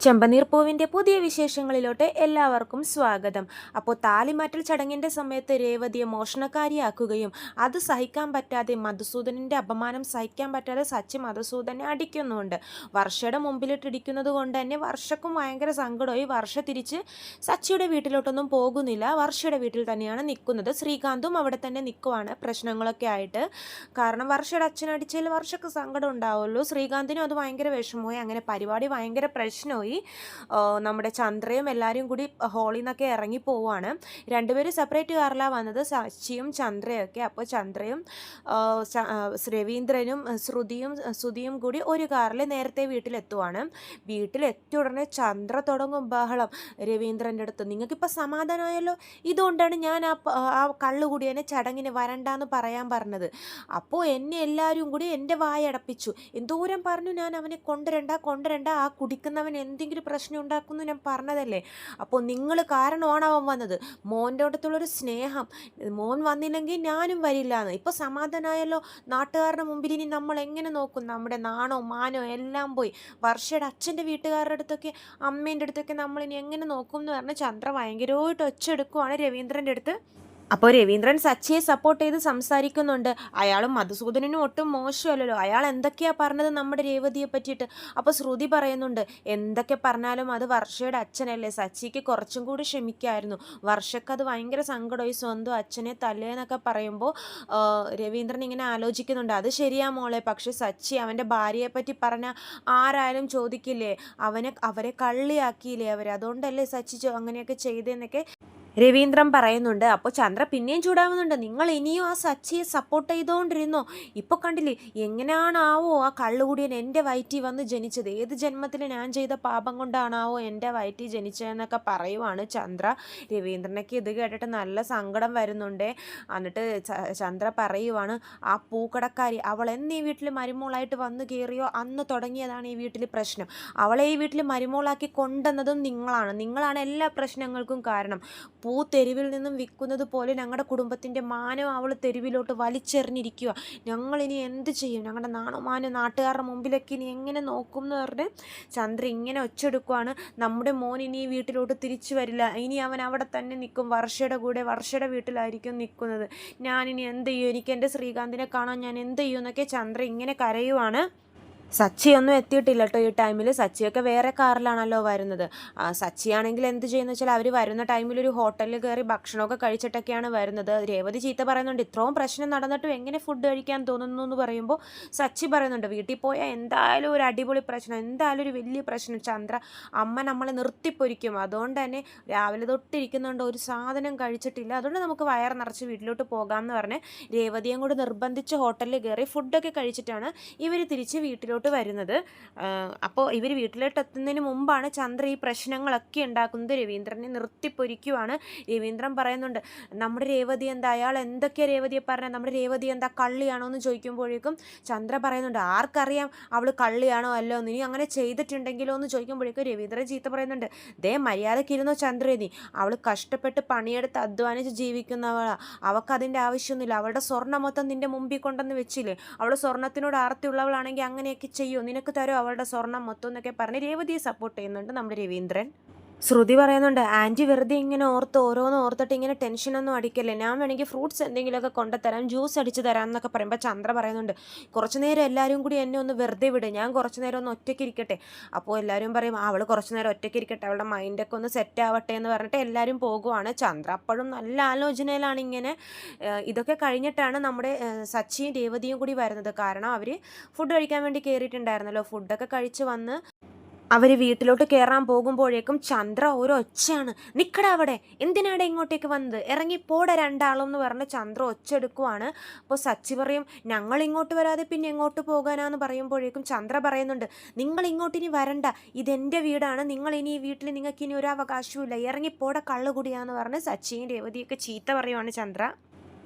ചെമ്പനീർപ്പൂവിൻ്റെ പുതിയ വിശേഷങ്ങളിലോട്ട് എല്ലാവർക്കും സ്വാഗതം. അപ്പോൾ താലിമാറ്റൽ ചടങ്ങിൻ്റെ സമയത്ത് രേവതിയെ മോഷണക്കാരിയാക്കുകയും അത് സഹിക്കാൻ പറ്റാതെ മധുസൂദനൻ്റെ അപമാനം സഹിക്കാൻ പറ്റാതെ സച്ചി മധുസൂദനെ അടിക്കുന്നുണ്ട്. വർഷയുടെ മുമ്പിലിട്ടിടിക്കുന്നത് കൊണ്ട് തന്നെ വർഷക്കും ഭയങ്കര സങ്കടമായി. വർഷ തിരിച്ച് സച്ചിയുടെ വീട്ടിലോട്ടൊന്നും പോകുന്നില്ല, വർഷയുടെ വീട്ടിൽ തന്നെയാണ് നിൽക്കുന്നത്. ശ്രീകാന്തും അവിടെ തന്നെ നിൽക്കുവാണ് പ്രശ്നങ്ങളൊക്കെ ആയിട്ട്. കാരണം വർഷയുടെ അച്ഛനടിച്ചതിൽ വർഷക്ക് സങ്കടം ഉണ്ടാവുമല്ലോ. ശ്രീകാന്തിനും അത് ഭയങ്കര വിഷമമായി. അങ്ങനെ പരിപാടി ഭയങ്കര പ്രശ്നമായി. നമ്മുടെ ചന്ദ്രയും എല്ലാവരും കൂടി ഹോളിൽ നിന്നൊക്കെ ഇറങ്ങി പോവുകയാണ്. രണ്ടുപേരും സെപ്പറേറ്റ് കാറിലാണ് വന്നത്, സച്ചിയും ചന്ദ്രയൊക്കെ. അപ്പോൾ ചന്ദ്രയും രവീന്ദ്രനും ശ്രുതിയും കൂടി ഒരു കാറിൽ നേരത്തെ വീട്ടിലെത്തുവാണ്. വീട്ടിലെത്തിയ ഉടനെ ചന്ദ്ര തുടങ്ങും ബഹളം രവീന്ദ്രൻ്റെ അടുത്ത്. നിങ്ങൾക്കിപ്പോൾ സമാധാനമായല്ലോ, ഇതുകൊണ്ടാണ് ഞാൻ ആ കള്ളുകൂടിയനെ ചടങ്ങിന് വരണ്ടെന്ന് പറയാൻ പറഞ്ഞത്. അപ്പോൾ എന്നെ എല്ലാവരും കൂടി എൻ്റെ വായടപ്പിച്ചു. എന്തോരം പറഞ്ഞു ഞാൻ അവനെ കൊണ്ടുവരണ്ട, ആ കുടിക്കുന്നവൻ എന്തെങ്കിലും പ്രശ്നം ഉണ്ടാക്കുന്നു ഞാൻ പറഞ്ഞതല്ലേ. അപ്പോൾ നിങ്ങൾ കാരണമാണ് അവൻ വന്നത്. മോൻ്റെ അടുത്തുള്ളൊരു സ്നേഹം, മോൻ വന്നില്ലെങ്കിൽ ഞാനും വരില്ല എന്ന്. ഇപ്പോൾ സമാധാനമായല്ലോ. നാട്ടുകാരുടെ മുമ്പിൽ ഇനി നമ്മൾ എങ്ങനെ നോക്കും? നമ്മുടെ നാണോ മാനോ എല്ലാം പോയി. വർഷയുടെ അച്ഛൻ്റെ വീട്ടുകാരുടെ അടുത്തൊക്കെ അമ്മേൻ്റെ അടുത്തൊക്കെ നമ്മളിനി എങ്ങനെ നോക്കും എന്ന് പറഞ്ഞ് ചന്ദ്ര ഭയങ്കരമായിട്ട് ഒച്ചെടുക്കുവാണ് രവീന്ദ്രൻ്റെ അടുത്ത്. അപ്പോൾ രവീന്ദ്രൻ സച്ചിയെ സപ്പോർട്ട് ചെയ്ത് സംസാരിക്കുന്നുണ്ട്. അയാളും മധുസൂദനനും ഒട്ടും മോശമല്ലല്ലോ, അയാൾ എന്തൊക്കെയാണ് പറഞ്ഞത് നമ്മുടെ രേവതിയെ പറ്റിയിട്ട്. അപ്പോൾ ശ്രുതി പറയുന്നുണ്ട്, എന്തൊക്കെ പറഞ്ഞാലും അത് വർഷയുടെ അച്ഛനല്ലേ, സച്ചിക്ക് കുറച്ചും കൂടി ക്ഷമിക്കായിരുന്നു. വർഷക്ക് അത് ഭയങ്കര സങ്കടമായി, സ്വന്തം അച്ഛനെ തല്ലേന്നൊക്കെ പറയുമ്പോൾ രവീന്ദ്രൻ ഇങ്ങനെ ആലോചിക്കുന്നുണ്ട്. അത് ശരിയാ മോളെ, പക്ഷെ സച്ചി അവൻ്റെ ഭാര്യയെ പറ്റി പറഞ്ഞാൽ ആരായാലും ചോദിക്കില്ലേ, അവരെ കള്ളിയാക്കിയില്ലേ അതുകൊണ്ടല്ലേ സച്ചി അങ്ങനെയൊക്കെ ചെയ്തതെന്നൊക്കെ രവീന്ദ്രൻ പറയുന്നുണ്ട്. അപ്പോൾ ചന്ദ്ര പിന്നെയും ചൂടാവുന്നുണ്ട്. നിങ്ങൾ ഇനിയും ആ സച്ചിയെ സപ്പോർട്ട് ചെയ്തുകൊണ്ടിരുന്നോ? ഇപ്പോൾ കണ്ടില്ലേ എങ്ങനെയാണാവോ ആ കള്ളുകൂടിയൻ എൻ്റെ വയറ്റിൽ വന്ന് ജനിച്ചത്, ഏത് ജന്മത്തിൽ ഞാൻ ചെയ്ത പാപം കൊണ്ടാണാവോ എൻ്റെ വയറ്റിൽ ജനിച്ചതെന്നൊക്കെ പറയുവാണ് ചന്ദ്ര. രവീന്ദ്രനൊക്കെ ഇത് കേട്ടിട്ട് നല്ല സങ്കടം വരുന്നുണ്ട്. എന്നിട്ട് ചന്ദ്ര പറയുവാണ്, ആ പൂക്കടക്കാരി അവൾ എന്ന് ഈ വീട്ടിൽ മരുമോളായിട്ട് വന്ന് കയറിയോ അന്ന് തുടങ്ങിയതാണ് ഈ വീട്ടിൽ പ്രശ്നം. അവളെ ഈ വീട്ടിൽ മരുമോളാക്കി കൊണ്ടുവന്നതും നിങ്ങളാണ് എല്ലാ പ്രശ്നങ്ങൾക്കും കാരണം. പൂ തെരുവിൽ നിന്നും വിൽക്കുന്നത് പോലെ ഞങ്ങളുടെ കുടുംബത്തിൻ്റെ മാനം അവൾ തെരുവിലോട്ട് വലിച്ചെറിഞ്ഞിരിക്കുക. ഞങ്ങളിനി എന്ത് ചെയ്യും? ഞങ്ങളുടെ നാണമാനം നാട്ടുകാരുടെ മുമ്പിലൊക്കെ ഇനി എങ്ങനെ നോക്കും എന്ന് പറഞ്ഞ് ചന്ദ്ര ഇങ്ങനെ ഒച്ചെടുക്കുവാണ്. നമ്മുടെ മോൻ ഇനി ഈ വീട്ടിലോട്ട് തിരിച്ചു വരില്ല, ഇനി അവൻ അവിടെ തന്നെ നിൽക്കും, വർഷയുടെ കൂടെ വർഷയുടെ വീട്ടിലായിരിക്കും നിൽക്കുന്നത്. ഞാനിനി എന്ത് ചെയ്യും? എനിക്ക് എൻ്റെ ശ്രീകാന്തിനെ കാണാൻ ഞാൻ എന്ത് ചെയ്യും എന്നൊക്കെ ചന്ദ്ര ഇങ്ങനെ കരയുവാണ്. സച്ചിയൊന്നും എത്തിയിട്ടില്ല കേട്ടോ ഈ ടൈമിൽ. സച്ചിയൊക്കെ വേറെ കാറിലാണല്ലോ വരുന്നത്. സച്ചിയാണെങ്കിൽ എന്ത് ചെയ്യുന്ന വെച്ചാൽ അവർ വരുന്ന ടൈമിൽ ഒരു ഹോട്ടലിൽ കയറി ഭക്ഷണമൊക്കെ കഴിച്ചിട്ടൊക്കെയാണ് വരുന്നത്. രേവതി ചീത്ത പറയുന്നുണ്ട്, ഇത്രയും പ്രശ്നം നടന്നിട്ടും എങ്ങനെ ഫുഡ് കഴിക്കാൻ തോന്നുന്നു എന്ന് പറയുമ്പോൾ സച്ചി പറയുന്നുണ്ട്, വീട്ടിൽ പോയാൽ എന്തായാലും ഒരു അടിപൊളി പ്രശ്നം, എന്തായാലും ഒരു വലിയ പ്രശ്നം. ചന്ദ്ര അമ്മ നമ്മളെ നിർത്തിപ്പൊരിക്കും, അതുകൊണ്ട് തന്നെ രാവിലെ തൊട്ടിരിക്കുന്നുണ്ട് ഒരു സാധനം കഴിച്ചിട്ടില്ല, അതുകൊണ്ട് നമുക്ക് വയർ നിറച്ച് വീട്ടിലോട്ട് പോകാമെന്ന് പറഞ്ഞ് രേവതിയും കൂടി നിർബന്ധിച്ച് ഹോട്ടലിൽ കയറി ഫുഡൊക്കെ കഴിച്ചിട്ടാണ് ഇവർ തിരിച്ച് വീട്ടിലോട്ട് വരുന്നത്. അപ്പോൾ ഇവർ വീട്ടിലോട്ട് എത്തുന്നതിന് മുമ്പാണ് ചന്ദ്ര ഈ പ്രശ്നങ്ങളൊക്കെ ഉണ്ടാക്കുന്നത്. രവീന്ദ്രനെ നിർത്തിപ്പൊരിക്കുവാണ്. രവീന്ദ്രൻ പറയുന്നുണ്ട്, നമ്മുടെ രേവതി എന്താ, അയാൾ എന്തൊക്കെയാണ് രേവതിയെ പറഞ്ഞാൽ, നമ്മുടെ രേവതി എന്താ കള്ളിയാണോ എന്ന് ചോദിക്കുമ്പോഴേക്കും ചന്ദ്ര പറയുന്നുണ്ട്, ആർക്കറിയാം അവൾ കള്ളിയാണോ അല്ലോ എന്ന്, ഇനി അങ്ങനെ ചെയ്തിട്ടുണ്ടെങ്കിലോ എന്ന് ചോദിക്കുമ്പോഴേക്കും രവീന്ദ്രൻ ചീത്ത പറയുന്നുണ്ട്, ദേ മര്യാദക്കിരുന്നോ ചന്ദ്രേനി, അവൾ കഷ്ടപ്പെട്ട് പണിയെടുത്ത് അധ്വാനിച്ച് ജീവിക്കുന്നവളാണ്, അവൾക്കതിൻ്റെ ആവശ്യമൊന്നുമില്ല, അവളുടെ സ്വർണ്ണം മൊത്തം നിൻ്റെ മുമ്പിൽ കൊണ്ടെന്ന് വെച്ചില്ലേ, അവൾ സ്വർണ്ണത്തിനോട് ആർത്തിയുള്ളവളാണെങ്കിൽ അങ്ങനെയൊക്കെ ചെയ്യൂ, നിനക്ക് തരോ അവളുടെ സ്വർണ്ണം മൊത്തം എന്നൊക്കെ പറഞ്ഞ് രേവതിയെ സപ്പോർട്ട് ചെയ്യുന്നുണ്ട് നമ്മുടെ രവീന്ദ്രൻ. ശ്രുതി പറയുന്നുണ്ട്, ആൻറ്റി വെറുതെ ഇങ്ങനെ ഓരോന്ന് ഓർത്തിട്ട് ഇങ്ങനെ ടെൻഷനൊന്നും അടിക്കല്ലേ, ഞാൻ വേണമെങ്കിൽ ഫ്രൂട്ട്സ് എന്തെങ്കിലുമൊക്കെ കൊണ്ടുതരാം, ജ്യൂസ് അടിച്ച് തരാം എന്നൊക്കെ പറയുമ്പോൾ ചന്ദ്ര പറയുന്നുണ്ട്, കുറച്ച് നേരം എല്ലാവരും കൂടി എന്നെ ഒന്ന് വെറുതെ വിട്, ഞാൻ കുറച്ച് നേരം ഒന്ന് ഒറ്റയ്ക്ക് ഇരിക്കട്ടെ. അപ്പോൾ എല്ലാവരും പറയും, അവൾ കുറച്ച് നേരം ഒറ്റയ്ക്ക് ഇരിക്കട്ടെ, അവളുടെ മൈൻഡൊക്കെ ഒന്ന് സെറ്റ് ആവട്ടെ എന്ന് പറഞ്ഞിട്ട് എല്ലാവരും പോകുവാണ്. ചന്ദ്ര അപ്പോഴും നല്ല ആലോചനയിലാണ്. ഇങ്ങനെ ഇതൊക്കെ കഴിഞ്ഞിട്ടാണ് നമ്മുടെ സച്ചിയും രേവതിയും കൂടി വരുന്നത്. കാരണം അവർ ഫുഡ് കഴിക്കാൻ വേണ്ടി കയറിയിട്ടുണ്ടായിരുന്നല്ലോ. ഫുഡൊക്കെ കഴിച്ച് വന്ന് അവർ വീട്ടിലോട്ട് കയറാൻ പോകുമ്പോഴേക്കും ചന്ദ്ര ഒച്ചയാണ്, നിക്കട അവിടെ, എന്തിനാടെ ഇങ്ങോട്ടേക്ക് വന്നത്, ഇറങ്ങിപ്പോടെ രണ്ടാളും എന്ന് പറഞ്ഞ് ചന്ദ്ര ഒച്ചെടുക്കുവാണ്. അപ്പോൾ സച്ചി പറയും, ഞങ്ങൾ ഇങ്ങോട്ട് വരാതെ പിന്നെ എങ്ങോട്ട് പോകാനാന്ന് പറയുമ്പോഴേക്കും ചന്ദ്ര പറയുന്നുണ്ട്, നിങ്ങൾ ഇങ്ങോട്ട് ഇനി വരണ്ട, ഇതെൻ്റെ വീടാണ്, നിങ്ങൾ ഇനി ഈ വീട്ടിൽ നിങ്ങൾക്ക് ഇനി ഒരു അവകാശവും ഇല്ല, ഇറങ്ങിപ്പോടെ കള്ളുകുടിയാന്ന് പറഞ്ഞ് സച്ചിയും രേവതിയൊക്കെ ചീത്ത പറയുവാണ് ചന്ദ്ര.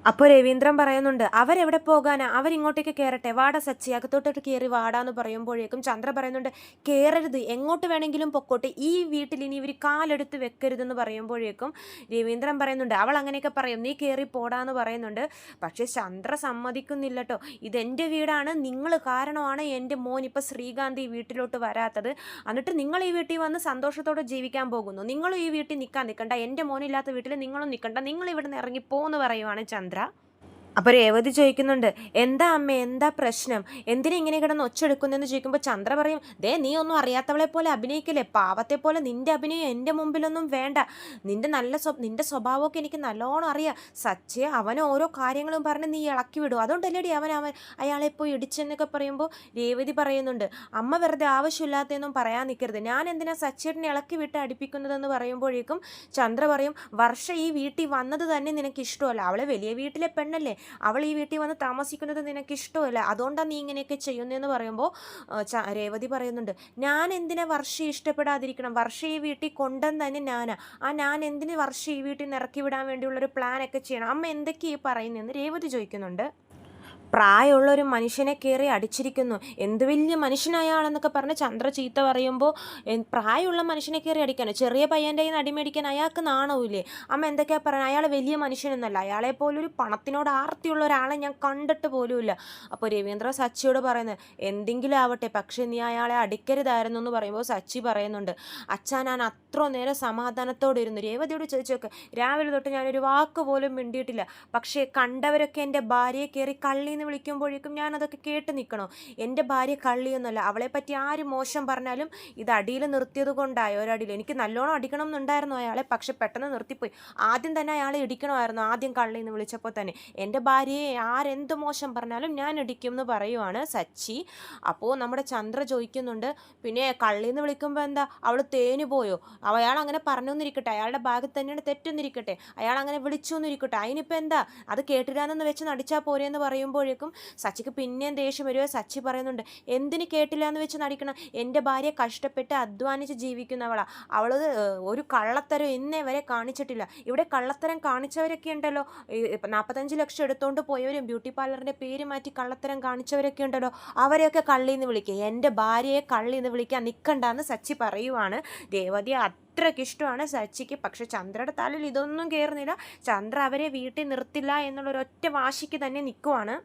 അപ്പോൾ രവീന്ദ്രൻ പറയുന്നുണ്ട്, അവരെവിടെ പോകാനാ, അവരിങ്ങോട്ടേക്ക് കയറട്ടെ, വാടാ സച്ചി അകത്തോട്ടോട്ട് കയറി വാടാന്ന് പറയുമ്പോഴേക്കും ചന്ദ്ര പറയുന്നുണ്ട്, കയറരുത്, എങ്ങോട്ട് വേണമെങ്കിലും പൊക്കോട്ടെ, ഈ വീട്ടിൽ ഇനി ഇവർ കാലെടുത്ത് വെക്കരുതെന്ന് പറയുമ്പോഴേക്കും രവീന്ദ്രൻ പറയുന്നുണ്ട്, അവൾ അങ്ങനെയൊക്കെ പറയും, നീ കയറി പോടാന്ന് പറയുന്നുണ്ട്. പക്ഷേ ചന്ദ്ര സമ്മതിക്കുന്നില്ല കേട്ടോ. ഇതെൻ്റെ വീടാണ്, നിങ്ങൾ കാരണമാണ് എൻ്റെ മോൻ ഇപ്പോൾ ശ്രീകാന്ത് ഈ വീട്ടിലോട്ട് വരാത്തത്. എന്നിട്ട് നിങ്ങൾ ഈ വീട്ടിൽ വന്ന് സന്തോഷത്തോടെ ജീവിക്കാൻ പോകുന്നു. നിങ്ങളും ഈ വീട്ടിൽ നിൽക്കണ്ട, എൻ്റെ മോനില്ലാത്ത വീട്ടിൽ നിങ്ങളും നിൽക്കണ്ട, നിങ്ങൾ ഇവിടുന്ന് ഇറങ്ങിപ്പോന്ന് പറയുവാണ് ചന്ദ്ര. അപ്പോൾ രേവതി ചോദിക്കുന്നുണ്ട്, എന്താ അമ്മേ, എന്താ പ്രശ്നം, എന്തിനാ ഇങ്ങനെ കിടന്ന് ഒച്ചെടുക്കുന്നതെന്ന് ചോദിക്കുമ്പോൾ ചന്ദ്ര പറയും, ദേ നീ ഒന്നും അറിയാത്തവളെ പോലെ അഭിനയിക്കില്ലേ, പാവത്തെ പോലെ നിൻ്റെ അഭിനയം എൻ്റെ മുമ്പിലൊന്നും വേണ്ട, നിൻ്റെ സ്വഭാവമൊക്കെ എനിക്ക് നല്ലോണം അറിയാം. സച്ചി അവന് ഓരോ കാര്യങ്ങളും പറഞ്ഞ് നീ ഇളക്കി വിടും, അതുകൊണ്ടല്ലേടി അയാളെ പോയി ഇടിച്ചെന്നൊക്കെ പറയുമ്പോൾ രേവതി പറയുന്നുണ്ട്, അമ്മ വെറുതെ ആവശ്യമില്ലാത്തതൊന്നും പറയാൻ നിൽക്കരുത്, ഞാൻ എന്തിനാ സച്ചിയേട്ടനെ ഇളക്കി വിട്ട് അടിപ്പിക്കുന്നതെന്ന് പറയുമ്പോഴേക്കും ചന്ദ്ര പറയും, വർഷ ഈ വീട്ടിൽ വന്നത് തന്നെ നിനക്ക് ഇഷ്ടമല്ല, അവളെ വലിയ വീട്ടിലെ പെണ്ണല്ലേ, അവൾ ഈ വീട്ടിൽ വന്ന് താമസിക്കുന്നത് നിനക്ക് ഇഷ്ടമല്ല, അതുകൊണ്ടാണ് നീ ഇങ്ങനെയൊക്കെ ചെയ്യുന്നതെന്ന് പറയുമ്പോൾ രേവതി പറയുന്നുണ്ട്, ഞാൻ എന്തിനാ വർഷയെ ഇഷ്ടപ്പെടാതിരിക്കണം, വർഷ ഈ വീട്ടിൽ കൊണ്ടുവന്ന് തന്നെ ഞാനാ, ഞാൻ എന്തിന് വർഷ ഈ വീട്ടിൽ നിന്ന് ഇറക്കി വിടാൻ വേണ്ടിയുള്ളൊരു പ്ലാനൊക്കെ ചെയ്യണം, അമ്മ എന്തൊക്കെയാണ് പറയുന്നതെന്ന് രേവതി ചോദിക്കുന്നുണ്ട്. പ്രായമുള്ള ഒരു മനുഷ്യനെ കയറി അടിച്ചിരിക്കുന്നു, എന്ത് വലിയ മനുഷ്യനയാളെന്നൊക്കെ പറഞ്ഞ് ചന്ദ്ര ചീത്ത പറയുമ്പോൾ പ്രായമുള്ള മനുഷ്യനെ കയറി അടിക്കാനോ, ചെറിയ പയ്യൻ്റെ കയ്യിൽ നിന്ന് അടിമേടിക്കാൻ അയാൾക്ക് നാണമില്ലേ, അമ്മ എന്തൊക്കെയാ പറയുന്നത്, അയാൾ വലിയ മനുഷ്യനൊന്നല്ല, അയാളെ പോലൊരു പണത്തിനോട് ആർത്തിയുള്ള ഒരാളെ ഞാൻ കണ്ടിട്ട് പോലുമില്ല. അപ്പോൾ രവീന്ദ്ര സച്ചിയോട് പറയുന്നത്, എന്തെങ്കിലും ആവട്ടെ, പക്ഷേ നീ അയാളെ അടിക്കരുതായിരുന്നു എന്ന് പറയുമ്പോൾ സച്ചി പറയുന്നുണ്ട്, അച്ഛാ ഞാൻ അത്ര നേരം സമാധാനത്തോടെ ഇരുന്നു, രേവതിയോട് ചോദിച്ചോക്കെ, രാവിലെ തൊട്ട് ഞാനൊരു വാക്ക് പോലും മിണ്ടിയിട്ടില്ല, പക്ഷേ കണ്ടവരൊക്കെ എൻ്റെ ഭാര്യയെ കയറി കള്ളി എന്ന് വിളിക്കുമ്പോഴേക്കും ഞാൻ അതൊക്കെ കേട്ട് നിൽക്കണോ, എൻ്റെ ഭാര്യ കള്ളിയൊന്നുമല്ല, അവളെ പറ്റി ആര് മോശം പറഞ്ഞാലും ഇത് അടിയിൽ നിർത്തിയത് കൊണ്ടായോ, ഒരടിയിൽ എനിക്ക് നല്ലോണം അടിക്കണം എന്നുണ്ടായിരുന്നു അയാളെ, പക്ഷെ പെട്ടെന്ന് നിർത്തിപ്പോയി, ആദ്യം തന്നെ അയാളെ ഇടിക്കണമായിരുന്നു, ആദ്യം കള്ളി എന്ന് വിളിച്ചപ്പോൾ തന്നെ, എൻ്റെ ഭാര്യയെ ആരെന്ത് മോശം പറഞ്ഞാലും ഞാൻ ഇടിക്കും എന്ന് പറയുവാണ് സച്ചി. അപ്പോൾ നമ്മുടെ ചന്ദ്ര ചോദിക്കുന്നുണ്ട്, പിന്നെ കള്ളി എന്ന് വിളിക്കുമ്പോൾ എന്താ അവൾ തേഞ്ഞു പോയോ, അയാൾ അങ്ങനെ പറഞ്ഞൊന്നിരിക്കട്ടെ, അയാളുടെ ഭാഗത്ത് തന്നെയാണ് തെറ്റൊന്നിരിക്കട്ടെ, അയാൾ അങ്ങനെ വിളിച്ചു എന്നിരിക്കട്ടെ, അതിനിപ്പോൾ എന്താ, അത് കേട്ടില്ലാന്നെന്ന് വെച്ച് നടിച്ചാൽ പോരെയെന്ന് പറയുമ്പോഴേക്കും സച്ചിക്ക് പിന്നെയും ദേഷ്യം വരുമോ. സച്ചി പറയുന്നുണ്ട്, എന്തിന് കേട്ടില്ല എന്ന് വെച്ച് നടിക്കണം, എൻ്റെ ഭാര്യ കഷ്ടപ്പെട്ട് അധ്വാനിച്ച് ജീവിക്കുന്നവളാ, അവൾ ഒരു കള്ളത്തരം ഇന്നേ വരെ കാണിച്ചിട്ടില്ല, ഇവിടെ കള്ളത്തരം കാണിച്ചവരൊക്കെ ഉണ്ടല്ലോ, 45 ലക്ഷം എടുത്തുകൊണ്ട് പോയവരും ബ്യൂട്ടി പാർലറിൻ്റെ പേര് മാറ്റി കള്ളത്തരം കാണിച്ചവരൊക്കെ ഉണ്ടല്ലോ, അവരെയൊക്കെ കള്ളിന്ന് വിളിക്കുക, എൻ്റെ ഭാര്യയെ കള്ളിന്ന് വിളിക്കാൻ നിൽക്കണ്ടെന്ന് സച്ചി പറയുവാണ്. രേവതി അത്രയ്ക്ക് ഇഷ്ടമാണ് സച്ചിക്ക്, പക്ഷെ ചന്ദ്രയുടെ തലയിൽ ഇതൊന്നും കയറുന്നില്ല, ചന്ദ്ര അവരെ വീട്ടിൽ നിർത്തില്ല എന്നുള്ളൊരൊറ്റ വാശിക്ക് തന്നെ നിൽക്കുവാണ്.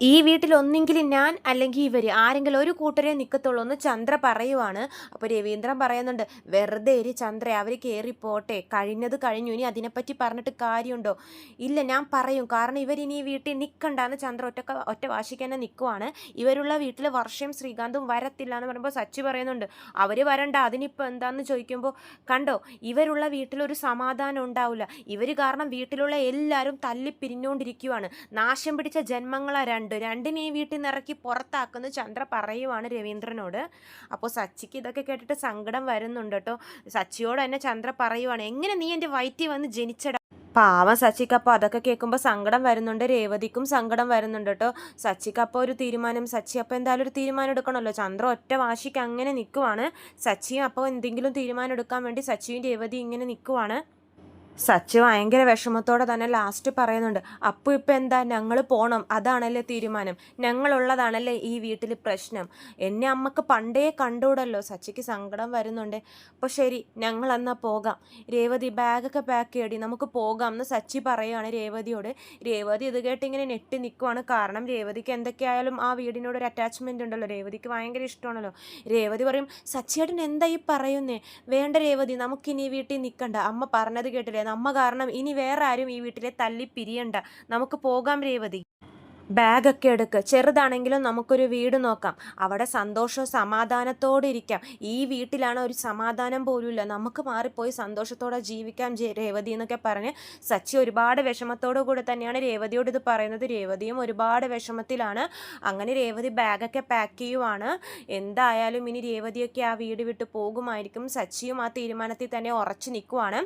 ഈ വീട്ടിൽ ഒന്നെങ്കിലും ഞാൻ അല്ലെങ്കിൽ ഇവർ ആരെങ്കിലും ഒരു കൂട്ടരെ നിൽക്കത്തുള്ളൂ എന്ന് ചന്ദ്ര പറയുവാണ്. അപ്പോൾ രവീന്ദ്രൻ പറയുന്നുണ്ട്, വെറുതെ ഒരു ചന്ദ്ര, അവർ കയറിപ്പോട്ടെ, കഴിഞ്ഞത് കഴിഞ്ഞു, ഇനി അതിനെപ്പറ്റി പറഞ്ഞിട്ട് കാര്യമുണ്ടോ, ഇല്ല ഞാൻ പറയും, കാരണം ഇവരിനി ഈ വീട്ടിൽ നിൽക്കണ്ടെന്ന് ചന്ദ്ര ഒറ്റ വാശിക്ക് തന്നെ നിൽക്കുവാണ്. ഇവരുള്ള വീട്ടിൽ വർഷയും ശ്രീകാന്തും വരത്തില്ല എന്ന് പറയുമ്പോൾ സച്ചി പറയുന്നുണ്ട്, അവർ വരണ്ട, അതിനിപ്പോൾ എന്താണെന്ന് ചോദിക്കുമ്പോൾ, കണ്ടോ ഇവരുള്ള വീട്ടിലൊരു സമാധാനം ഉണ്ടാവില്ല, ഇവർ കാരണം വീട്ടിലുള്ള എല്ലാവരും തല്ലി പിരിഞ്ഞുകൊണ്ടിരിക്കുവാണ്, നാശം പിടിച്ച ജന്മങ്ങളാ രണ്ടിനെ ഈ വീട്ടിൽ നിന്ന് ഇറക്കി പുറത്താക്കുന്ന ചന്ദ്ര പറയുവാണ് രവീന്ദ്രനോട്. അപ്പോൾ സച്ചിക്ക് ഇതൊക്കെ കേട്ടിട്ട് സങ്കടം വരുന്നുണ്ട് കേട്ടോ. സച്ചിയോട് തന്നെ ചന്ദ്ര പറയുവാണ്, എങ്ങനെ നീ എൻ്റെ വയറ്റിൽ വന്ന് ജനിച്ചടാ. പാവം സച്ചിക്കപ്പോൾ അതൊക്കെ കേൾക്കുമ്പോൾ സങ്കടം വരുന്നുണ്ട്, രേവതിക്കും സങ്കടം വരുന്നുണ്ട് കേട്ടോ. സച്ചിക്കപ്പോൾ ഒരു തീരുമാനം, സച്ചി അപ്പോൾ എന്തായാലും ഒരു തീരുമാനം എടുക്കണമല്ലോ, ചന്ദ്ര ഒറ്റ വാശിക്ക് അങ്ങനെ നിൽക്കുവാണ്. സച്ചിയും അപ്പോൾ എന്തെങ്കിലും തീരുമാനം എടുക്കാൻ വേണ്ടി സച്ചിയും രേവതി ഇങ്ങനെ നിൽക്കുവാണ്. സച്ചി ഭയങ്കര വിഷമത്തോടെ തന്നെ ലാസ്റ്റ് പറയുന്നുണ്ട്, അപ്പോൾ ഇപ്പം എന്താ, ഞങ്ങൾ പോകണം, അതാണല്ലേ തീരുമാനം, ഞങ്ങളുള്ളതാണല്ലേ ഈ വീട്ടിൽ പ്രശ്നം, എന്നെ അമ്മക്ക് പണ്ടേ കണ്ടുകൂടല്ലോ. സച്ചിക്ക് സങ്കടം വരുന്നുണ്ട്. അപ്പോൾ ശരി, ഞങ്ങൾ എന്നാൽ പോകാം, രേവതി ബാഗൊക്കെ പാക്ക് ചെയ്യടി, നമുക്ക് പോകാം എന്ന് സച്ചി പറയുകയാണ് രേവതിയോട്. രേവതി ഇത് കേട്ട് ഇങ്ങനെ ഞെട്ടി നിൽക്കുവാണ്, കാരണം രേവതിക്ക് എന്തൊക്കെയായാലും ആ വീടിനോട് ഒരു അറ്റാച്ച്മെൻ്റ് ഉണ്ടല്ലോ, രേവതിക്ക് ഭയങ്കര ഇഷ്ടമാണല്ലോ. രേവതി പറയും, സച്ചിയേട്ടൻ എന്താ ഈ പറയുന്നേ, വേണ്ട രേവതി, നമുക്കിനി ഈ വീട്ടിൽ നിൽക്കണ്ട, അമ്മ പറഞ്ഞത് കേട്ടില്ലേ, അമ്മ കാരണം ഇനി വേറെ ആരും ഈ വീട്ടിലെ തല്ലി പിരിയണ്ട, നമുക്ക് പോകാം രേവതി, ബാഗൊക്കെ എടുക്ക്, ചെറുതാണെങ്കിലും നമുക്കൊരു വീട് നോക്കാം, അവിടെ സന്തോഷവും സമാധാനത്തോടെ ഇരിക്കാം, ഈ വീട്ടിലാണ് ഒരു സമാധാനം പോലുമില്ല, നമുക്ക് മാറിപ്പോയി സന്തോഷത്തോടെ ജീവിക്കാം രേവതി എന്നൊക്കെ പറഞ്ഞ് സച്ചി ഒരുപാട് വിഷമത്തോടു കൂടെ തന്നെയാണ് രേവതിയോട് ഇത് പറയുന്നത്. രേവതിയും ഒരുപാട് വിഷമത്തിലാണ്. അങ്ങനെ രേവതി ബാഗൊക്കെ പാക്ക് ചെയ്യുവാണ്. എന്തായാലും ഇനി രേവതിയൊക്കെ ആ വീട് വിട്ട് പോകുമായിരിക്കും. സച്ചിയും ആ തീരുമാനത്തിൽ തന്നെ ഉറച്ചു നിൽക്കുവാണ്.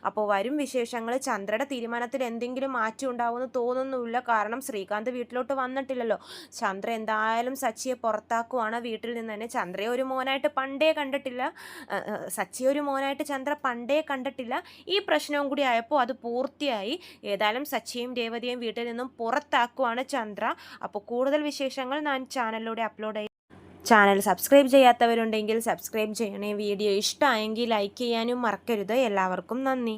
അപ്പോൾ വരും വിശേഷങ്ങൾ, ചന്ദ്രയുടെ തീരുമാനത്തിൽ എന്തെങ്കിലും മാറ്റം ഉണ്ടാവുമെന്ന് തോന്നുന്നില്ല, കാരണം ശ്രീകാന്ത് വീട്ടിൽ വീട്ടിലോട്ട് വന്നിട്ടില്ലല്ലോ. ചന്ദ്ര എന്തായാലും സച്ചിയെ പുറത്താക്കുവാണ് വീട്ടിൽ നിന്ന് തന്നെ. ചന്ദ്രയെ ഒരു മോനായിട്ട് പണ്ടേ കണ്ടിട്ടില്ല, സച്ചിയെ ഒരു മോനായിട്ട് ചന്ദ്ര പണ്ടേ കണ്ടിട്ടില്ല. ഈ പ്രശ്നവും കൂടി ആയപ്പോൾ അത് പൂർത്തിയായി. ഏതായാലും സച്ചിയും രേവതിയും വീട്ടിൽ നിന്നും പുറത്താക്കുവാണ് ചന്ദ്ര. അപ്പോൾ കൂടുതൽ വിശേഷങ്ങൾ ഞാൻ ചാനലിലൂടെ അപ്ലോഡ് ചെയ്യും. ചാനൽ സബ്സ്ക്രൈബ് ചെയ്യാത്തവരുണ്ടെങ്കിൽ സബ്സ്ക്രൈബ് ചെയ്യണേ. വീഡിയോ ഇഷ്ടമായെങ്കിൽ ലൈക്ക് ചെയ്യാനും മറക്കരുത്. എല്ലാവർക്കും നന്ദി.